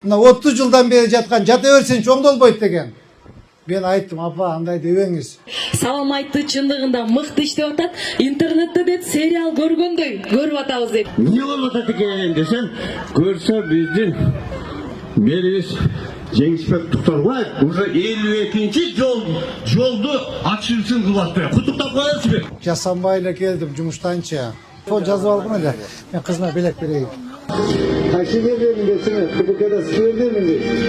Mына 30 жылдан бeri жатқан жата берсең оңдолбойт деген. Мен айттым, апа, андай дебеңиз. Салам айтты, чындыгында мыкты иштеп атат. Интернетте деп сериал көргөндөй көрүп атабыз деп. Не болуп атат экен десем, көрсө биздин берибиз Жеңишбек Туктарбаев уже 52-нчи жолду ачылышын кылып атты. Куттуктап коесузбу? Жасанбай эле келдим жумуштанчы. Фон жазып алгын эле. Мен кызыма белек берейин. Кайсы жерден десең, КПКда силерден дейсиз.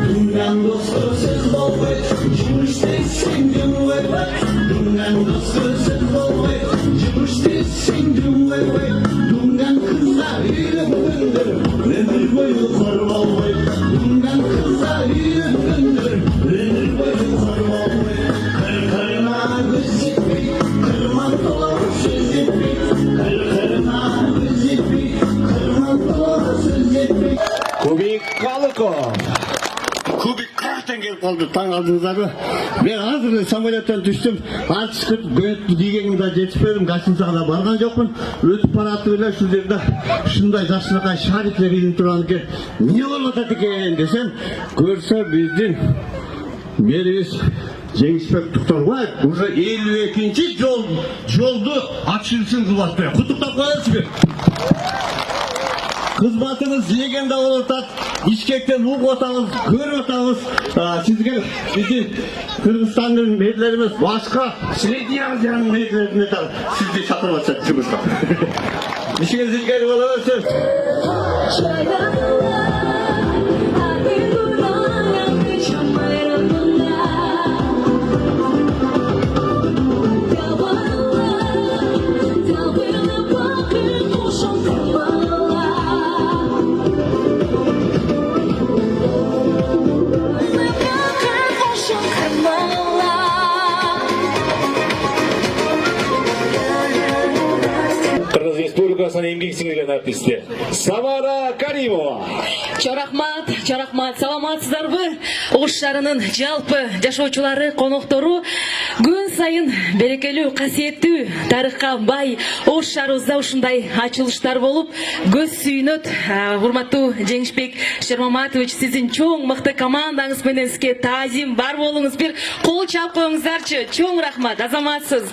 Dungan dostsiz olmayt, jumishsiz singdim vay-vay. Dungan dostsiz olmayt, jumishsiz singdim vay-vay. Dungan kızlar yüründür, ömür boyu korvalmayt. Dungan kızlar yüründür, ömür boyu korvalmayt. Kırkırına göz yetmeyt, kırman dolar söz yetmeyt. Kırkırına göz yetmeyt, kırman dolar söz yetmeyt. Kubik Kalıko. Kubik kaçtan gelip kaldı taң aldыңыздарбы? Мен азыр эле самолеттен түштүм. Артышкы көйөттү кийгенге да жетишпедим. Гостиницага да барган жокмун. Өтүп баратып эле ушул жерде ушундай жакшынакай шариклер илинип турган экен. Эмне болуп атат экен десем, көрсө биздин берибиз Жеңишбек Туктарбаев уже 52-нчи жолду ачылышын кылып атты. Куттуктап коесузбу? Кызматыңыз жеген да болуп атат. Бишкектен угуп атабыз, көрүп атабыз. Сизге биздин Кыргызстандын мэрлерибиз башка Средний Азиянын мэрлерине да сизди чакырып атышат жумушка. Ишиңиз илгери боло берсин. Эмгек сиңирген артисти Самара Каримова. Чорахмат, саламатсыздарбы? Ош шаарынын жалпы жашоочулары, коноктору күн сайын берекелүү, касиеттүү, тарыхка бай Ош шаарыбызда ушундай ачылыштар болуп, көз сүйүнөт. Урматтуу Жеңишбек Шермаматович, сиздин чоң мыкты командаңыз менен сизге таазим бар болуңуз. Бир кол чап коюңуздарчы. Чоң рахмат, азаматсыз.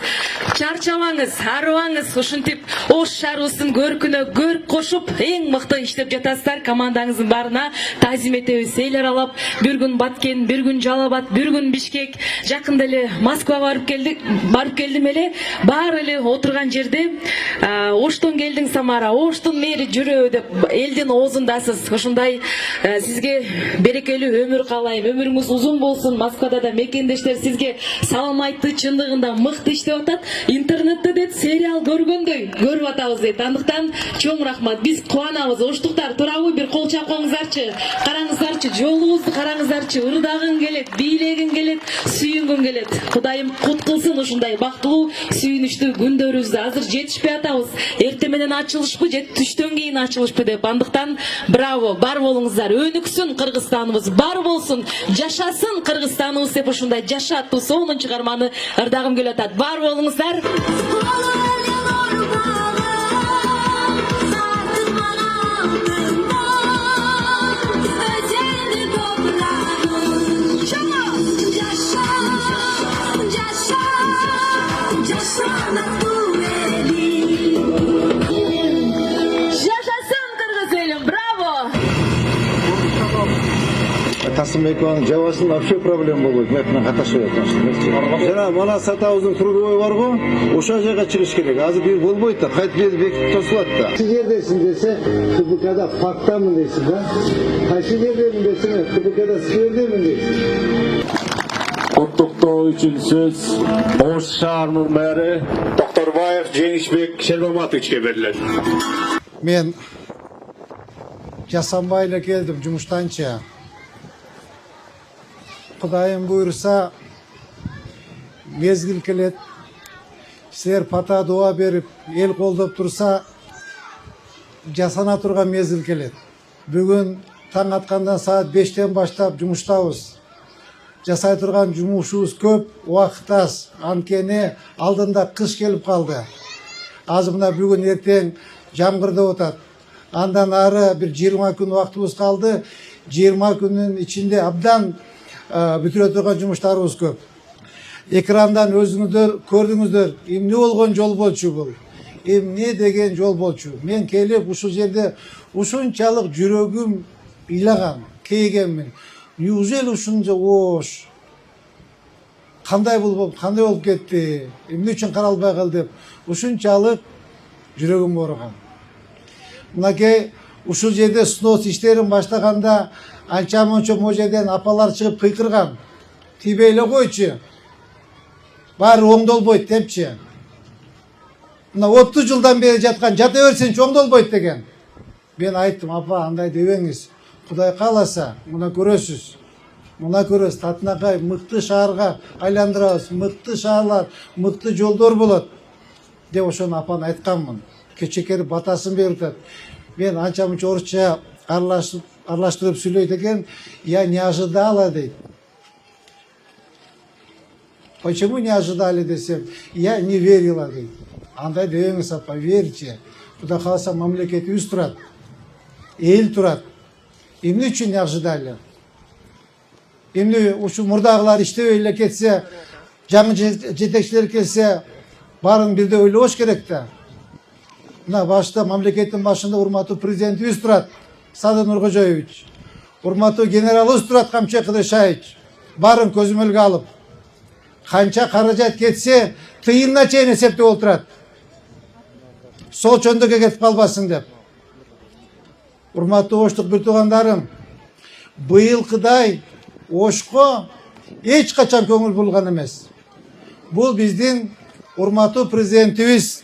Чарчабаңыз, арыбаңыз, ушинтип Ош шаарыбыздын көркүнө көрк кошуп, эң мыкты иштеп жатасыздар. Командаңыздын баарына таазим этебиз. Эл аралап, бир күн Баткен, бир күн Жалал-Абад, бир күн Бишкек, жакында эле Москвага барып келдим эле. Баары эле отурган жерде Оштон келдиң Самара, Оштун мэри жүрөбү деп элдин оозундасыз. Ошондой сизге берекелүү өмүр каалайм. Өмүрүңүз узун болсун. Москвада да мекендештер сизге салам айтты, чындыгында мыкты иштеп атат. Интернетте деп сериал көргөндөй көрүп атабыз дейт. Андыктан чоң рахмат. Биз кубанабыз. Оштуктар турабы бир кол чап коюңуздарчы. Караңыздарчы, жолуңузду караңыздарчы. Ырдагың келет, бийлегиң келет, сүйүнгүң келет. Кудайым кут кылсын ушундай бактылуу, сүйүнүчтүү күндөрүбүздү. Азыр жетишпей атабыз. Эртең менен ачылышпы, же түштөн кийин ачылышпы деп. Андыктан браво, бар болуңуздар. Өнүксүн Кыргызстаныбыз, бар болсун, жашасын Кыргызстаныбыз деп ушундай жашаттуу сонун чыгарманы ырдагым келип атат. Бар болуңуздар. Касымбековнун жабасын вообще проблема болбойт. Мен менен катышып жатам. Жана мана сатабыздын трудовой барго, ошол жайга чыгыш керек. Азыр бир болбойт да, кайтып келип бекитип тосулат да. Кайсы жердесиң десе, КПКда фактамын дейсиң да. Кайсы жердемин десең, КПКда силердемин дейсиң. Куттуктоо үчүн сөз Ош шаарынын мэрі Токтарбаев Жеңишбек Шермаматовичке берилет. Мен Жасанбай эле келдим жумуштанчы. Кудайым буйруса мезгил келет. Силер пата дуа берип, эл колдоп турса, жасана турган мезгил келет. Бүгүн таң аткандан саат 5-тен баштап жумуштабыз. Жасай турган жумушубуз көп, убакыт аз. Анткени алдында кыш келип калды. Азыр мына бүгүн эртең жамгыр деп атат. Andan ары bir 20 gün vaktimiz kaldı. 20 günün içinde abdan бүтүрө турган жумуштарыбыз көп. Экрандан өзүңүздөр көрдүңүздөр, эмне болгон жол болчу бул? Эмне деген жол болчу? Мен келип ушул жерде ушунчалык жүрөгүм ыйлаган, кейгенмин. Неужели ушунча ош? Кандай болуп кетти? Эмне үчүн каралбай калды деп ушунчалык жүрөгүм оорugан. Мынакей ушул жерде снос иштерин баштаганда анча-мунча могу жерден апалар чыгып кыйкырган. Тибей эле койчу. Баары оңдолбойт депчи. Мына 30 жылдан бери жаткан жата берсинчи оңдолбойт деген. Мен айттым, апа андай дебеңиз. Кудай кааласа, мына көрөсүз. Мына көрөсүз, Татынакай мыкты шаарга айландырабыз, мыкты шаарлар, мыкты жолдор болот деп ошону апаны айтканмын. Кечекери батасын берип атат. Мен анча-мунча орусча аралаштырып сүйлөйт экен, я не ожидала дейт. Почему не ожидали десем, я не верила дейт. Андай дебеңиз апа, верьте. Кудай кааласа мамлекетибиз турат, эл турат. Эмне үчүн не ожидали? Эмне ушу мурдагылар иштебей эле кетсе, жаңы жетекчилер келсе, баарын бирдей ойлош керек да. Мына башта мамлекеттин башында урматтуу президентибиз турат, Садыр Нуркожоевич. Урматтуу генералыбыз турат, Камчек Кыдыршаевич. Баарын көзөмөлгө алып, канча каражат кетсе, тыйынына чейин эсептеп отурат. Сол чөндөгө кетип калбасын деп. Урматтуу оштук бир туугандарым, быйылкыдай Ошко эч качан көңүл бурулган эмес. Бул биздин урматтуу президентибиз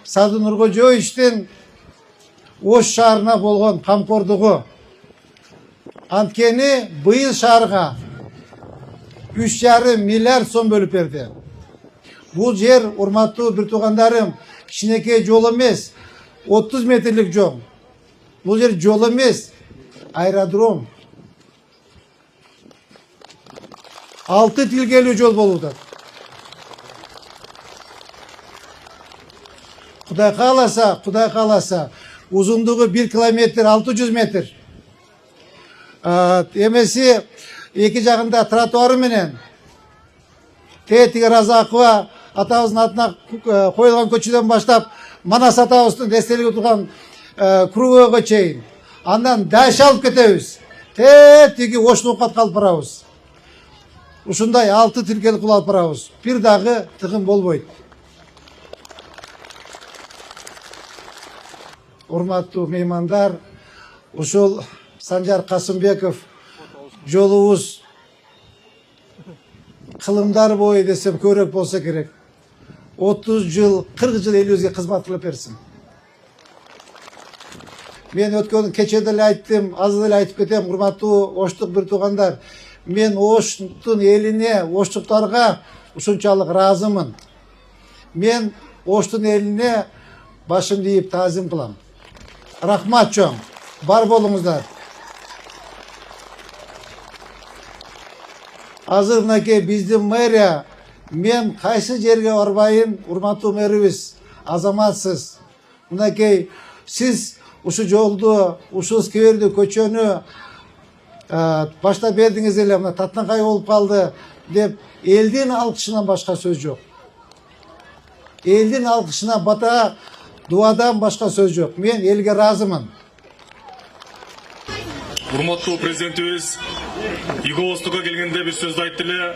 Садыр Нуркожоевичтин Ош шаарына болгон камкордугу. Анткени быйыл шаарга 3,5 миллиард сом бөлүп берди. Бул жер, урматтуу бир туугандарым, кичинекей жол эмес, 30 метрлик жол. Бул жер жол эмес, аэродром. 6 тилгелүү жол болуп атат. Кудай кааласа, узундугу 1 километр 600 метр. Эмеси эки жагында тротуары менен Тетиги Разакова атабыздын атына коюлган көчөдөн баштап Манас атабыздын эстелиги турган кругойго чейин. Андан дальше алып кетебиз. Тетиги Оштукатка алып барабыз. Ушундай 6 тилкелик кылып алып барабыз. Бир дагы тыгын болбойт. Урматтуу меймандар, ушул Санжар Касымбеков жолубуз кылымдар бою десем көрөк болсо керек. 30 жыл, 40 жыл элибизге кызмат кылып берсин. Мен өткөн кече деле айттым, азыр деле айтып кетем, урматтуу оштук бир туугандар. Мен Оштун элине, оштуктарга ушунчалык ыраазымын. Мен Оштун элине башымды ийип таазим кылам. Рахмат чоң. Бар болуңуздар. Азыр мынакей биздин мэрия, мен кайсы жерге барбайын, урматтуу мэрибиз, азаматсыз. Мынакей сиз ушу жолду, ушул скверди, көчөнү башта бердиңиз эле, мына Татынакай болуп калды деп, элдин алкышынан башка сөз жок. Элдин алкышына бата дуадан башка сөз жок. Мен элге ыраазымын. Урматтуу президентибиз Иго-Остукка келгенде бир сөз айтты эле.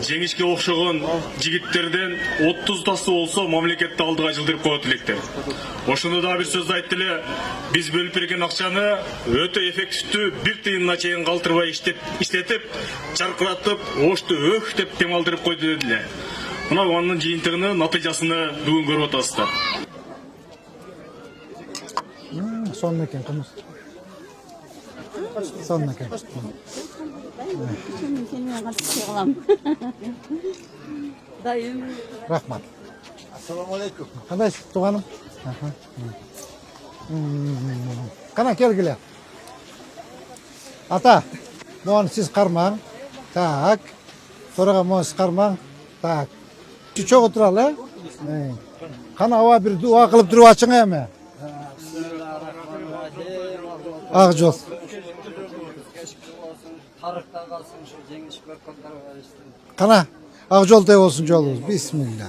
Жеңишке окшогон жигиттерден 30 тасы болсо мамлекетти алдыга жылдырып коет электер. Ошондо да бир сөз айтты эле. Биз бөлүп берген акчаны өтө эффективдүү, бир тыйынына чейин калтырбай иштетип, чаркыратып, Ошту өк деп демалдырып койду деди эле. Мына анын жыйынтыгынын натыйжасыны бүгүн көрүп атасыздар. Сонун экен кымыз. Сонун экен. Рахмат. Ассаламу алейкум. Кандайсыз, тууганым? Кана келгиле. Ата, мону сиз кармаң. Так. Сорага мону сиз кармаң. Так. Чогуу туралы, Кана аба бир дуа кылып туруп ачың эми. Akjol. Tarıkta kalsın şu Cengiz Berkon'dan veriştim. Kana Akjol de olsun yolunuz. Bismillah.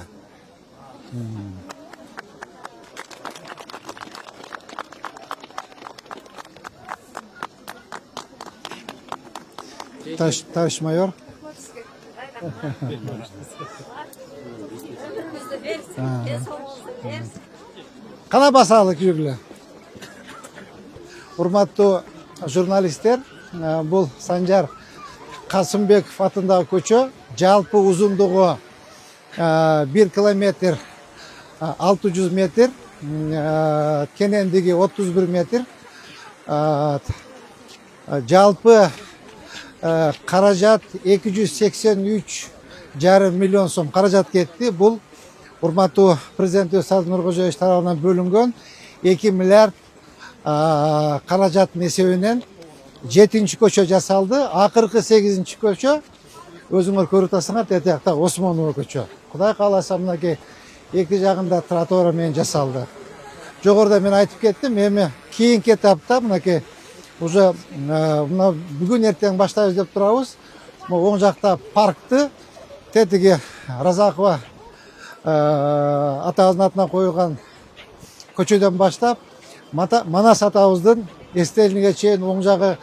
Taş mayor. Kana basalık yüklü. Hurmatlı jurnalistler, bu Sancar Kasımbekov атындағы көчө жалпы uzunluğu 1 kilometr 600 metr, kenendigi 31 metr, жалпы қаражат 283,5 миллион сом қаражат кетті. Бұл урматтуу президент Садыр Нуркожоевич тарабынан бөлінген 2 миллиард қаражаттын есебінен 7-ci көчө жасалды. Акыркы 8-ci көчө өзүңөр көрүп атасыңар, тетиякта Осмонова көчө. Кудай кааласа мынакей эки жагында тротуар менен жасалды. Жогоруда мен айтып кеттим, эми кийинки этапта мынакей уже мына бүгүн эртең баштайбыз деп турабыз. Оң жакта паркты тетиги Разакова атабыздын атына коюлган көчөдөн баштап Манас атабыздын эстелиниге чейин оң жагы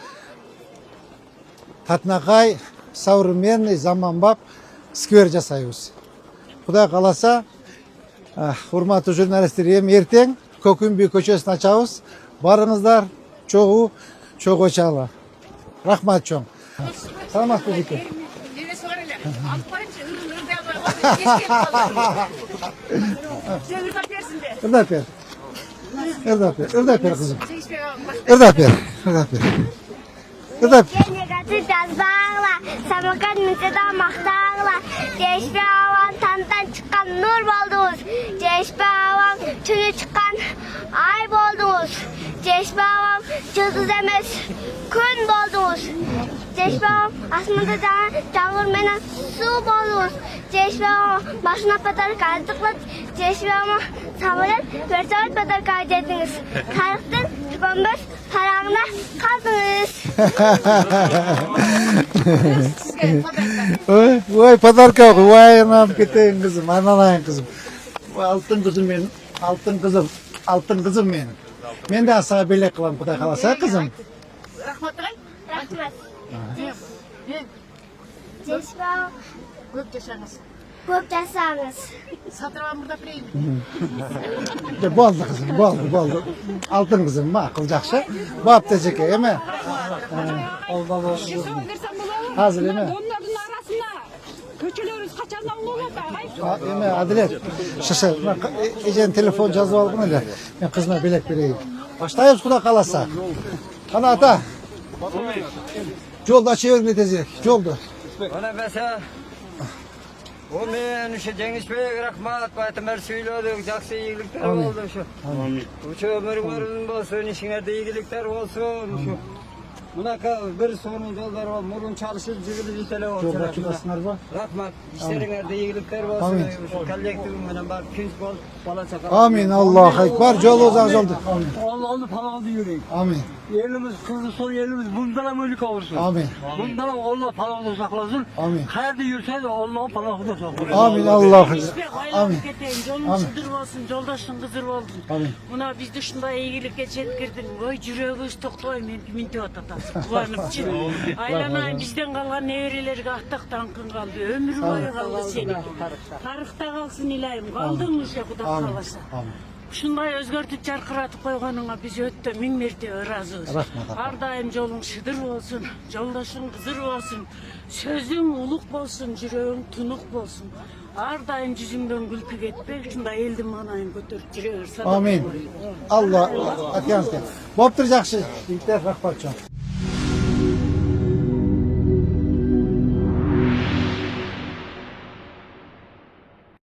Татнакай, современный, заманбап сквер жасайбыз. Кудай кааласа, урматтуу журналисттер, эми эртең Көкүмбүй көчөсүн ачабыз. Барыңыздар, чогуу чогочалы. Рахмат чоң. Саламатсызбы бике? Ырдап бер. Ырдап бер, ырдап бер кызым. Ырдап бер, ырдап бер. Ырдап. Negatif yazbağla, sabakat müteda mahtağla, Ceşbe avan tantan çıkan nur buldunuz, Ceşbe avan tünü çıkan ay buldunuz, Ceşbe avan yıldız emez gün buldunuz, Ceşbe avan asmanda çamur menen su buldunuz, Ceşbe avan başına kadar kazdıkla, Ceşbe avan savaret versavet kadar kaydediniz, tarıktın çıkanmış tarağına kaldınız. Vay padarka, vay anam keteyim kızım, ananayın kızım. Altın kızım benim, altın kızım, altın kızım benim. Ben de sana belek kılam kuday kalasa kızım. Rahmat. Ceşbe avan Көп жашаңыз. көп жасаңыз. Сатырабан мурда билейин. Boldu kızım, boldu. Altın kızım, makul jakşı. Bu hafta çeke, eme? Hazır, eme? Onların arasında köçelörüz kaçandan bolot. Eme, Adilet. Şaşı, eceğin telefon жазып algın öyle. Ben kızıma belek vereyim. Başlayız kuda kalasa. Kana ata. Jolda çevirin tezirek, joldu. Ona mesela o men şu Cengiz Bey'e rahmat baytımlar söylüyorduk, jakşı iyilikler oldu şu. Şu ömrün bolsun, işinerde iyilikler olsun şu. Bunaka bir sorun yollar var, murun çalışıp jigili bitele olsun. Jolda açılasınlar mı? Rahmat, işlerinizde iyilikler olsun. Amin. Şu kollektivimden bar künç bol, bala çakal. Amin, Allahu Ekber. Jolu uzak joldu. Allah'ını falan yürüyün. Amin. Yerimiz kızı son yerimiz bundan mülk olursun. Amin. Bundan Allah falan saklasın. Amin. Nerede yürüse de Allah falan saklasın. Amin, Allahu Ekber. Amin. Жолуң шыдыр болсун, жолдошуң кызыр болдун. Amin. Мына бизди ушундай ийгиликке жеткирдиң. Ой, жүрөгүбүз токтой минтип атасың. Кубаныччы. Айланайын бизден калган неберелерге аттак даңкың калды. Өмүр бою калды сени. Тарыхта калсын илайым. Калдың уже Кудай кааласа. Amin. Ушундай өзгөртүп жаркыратып койгонуңа биз өтө миң мертебе ыраазыбыз. Рахмат. Ар дайым жолуң шыдыр болсун, жолдошуң кызыр болсун, сөзүң улук болсун, жүрөгүң тунук болсун. Ар дайым жүзүңдөн күлкү кетпей, ушундай элдин маанайын көтөрүп жүрө бер. Amin. Allah, atyanız. Boptur jakşı. Yigitler rahmat çoğun.